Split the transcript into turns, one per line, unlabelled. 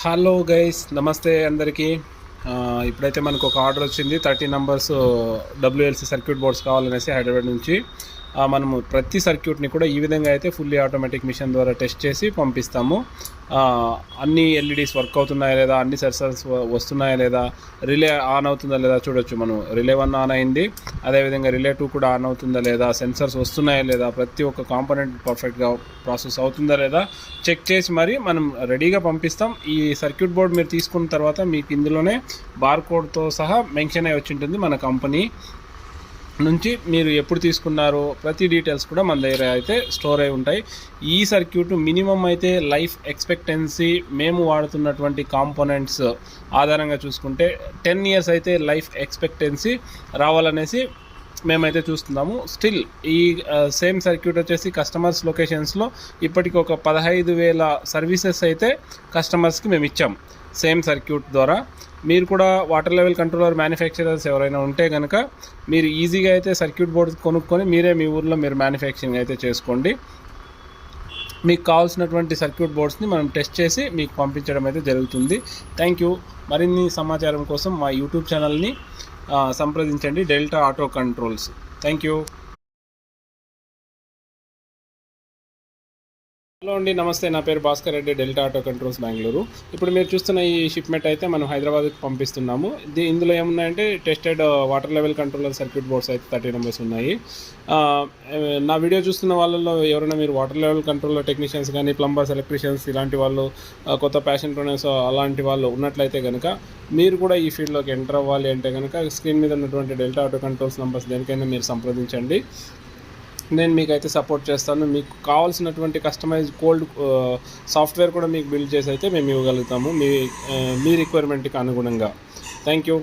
Hello guys, నమస్తే అందరికీ. ఇప్పుడైతే మనకు ఒక ఆర్డర్ వచ్చింది. 30 నంబర్స్ డబ్ల్యూఎల్సీ సర్క్యూట్ బోర్డ్స్ కావాలనేసి హైదరాబాద్ నుంచి. మనము ప్రతి సర్క్యూట్ని కూడా ఈ విధంగా అయితే ఫుల్లీ ఆటోమేటిక్ మిషన్ ద్వారా టెస్ట్ చేసి పంపిస్తాము. అన్ని ఎల్ఈడీస్ వర్క్ అవుతున్నాయా లేదా, అన్ని సెన్సర్స్ వస్తున్నాయా లేదా, రిలే ఆన్ అవుతుందా లేదా చూడొచ్చు. మనం రిలే 1 ఆన్ అయింది, అదేవిధంగా రిలే 2 కూడా ఆన్ అవుతుందా లేదా, సెన్సర్స్ వస్తున్నాయా లేదా, ప్రతి ఒక్క కాంపోనెంట్ పర్ఫెక్ట్గా ప్రాసెస్ అవుతుందా లేదా చెక్ చేసి మరి మనం రెడీగా పంపిస్తాం. ఈ సర్క్యూట్ బోర్డ్ మీరు తీసుకున్న తర్వాత మీకు ఇందులోనే బార్కోడ్తో సహా మెన్షన్ అయి వచ్చి ఉంటుంది. మన కంపెనీ నుంచి మీరు ఎప్పుడు తీసుకున్నారో ప్రతి డీటెయిల్స్ కూడా మన దగ్గర అయితే స్టోర్ అయి ఉంటాయి. ఈ సర్క్యూట్ మినిమం అయితే లైఫ్ ఎక్స్పెక్టెన్సీ మేము వాడుతున్నటువంటి కాంపోనెంట్స్ ఆధారంగా చూసుకుంటే 10 ఇయర్స్ అయితే లైఫ్ ఎక్స్పెక్టెన్సీ రావాలనేసి మేమైతే చూస్తున్నాము. స్టిల్ ఈ సేమ్ సర్క్యూట్ వచ్చేసి కస్టమర్స్ లొకేషన్స్లో ఇప్పటికి ఒక 15,000 సర్వీసెస్ అయితే కస్టమర్స్కి మేము ఇచ్చాం సేమ్ సర్క్యూట్ ద్వారా. మీరు కూడా వాటర్ లెవెల్ కంట్రోలర్ మ్యానుఫ్యాక్చరర్స్ ఎవరైనా ఉంటే కనుక మీరు ఈజీగా అయితే సర్క్యూట్ బోర్డ్స్ కొనుక్కొని మీరే మీ ఊర్లో మీరు మ్యానుఫ్యాక్చరింగ్ అయితే చేసుకోండి. మీకు కావాల్సినటువంటి సర్క్యూట్ బోర్డ్స్ని మనం టెస్ట్ చేసి మీకు పంపించడం అయితే జరుగుతుంది. Thank you. మరిన్ని సమాచారం కోసం మా యూట్యూబ్ ఛానల్ని సంప్రదించండి, delta auto controls. Thank you. Hello అండి, నమస్తే. నా పేరు Bhaskar Reddy, delta auto controls Bengaluru. ఇప్పుడు మీరు చూస్తున్న ఈ షిప్మెంట్ అయితే మనం హైదరాబాద్కి పంపిస్తున్నాము. ఇందులో ఏమున్నాయంటే tested water level controller circuit boards అయితే 30 నంబర్స్ ఉన్నాయి. నా వీడియో చూస్తున్న వాళ్ళలో ఎవరైనా మీరు వాటర్ లెవెల్ కంట్రోలర్ టెక్నీషియన్స్ కానీ, ప్లంబర్స్, ఎలక్ట్రీషియన్స్ ఇలాంటి వాళ్ళు, కొత్త ప్యాషన్ ప్రొనర్స్ అలాంటి వాళ్ళు ఉన్నట్లయితే కనుక మీరు కూడా ఈ ఫీల్డ్లోకి ఎంటర్ అవ్వాలి అంటే కనుక స్క్రీన్ మీద ఉన్నటువంటి డెల్టా ఆటో కంట్రోల్స్ నంబర్స్ దేనికైనా మీరు సంప్రదించండి. నేను మీకైతే సపోర్ట్ చేస్తాను. మీకు కావాల్సినటువంటి కస్టమైజ్ కోల్డ్ సాఫ్ట్వేర్ కూడా మీకు బిల్డ్ చేసి అయితే మేము ఇవ్వగలుగుతాము మీ రిక్వైర్మెంట్కి అనుగుణంగా. Thank you.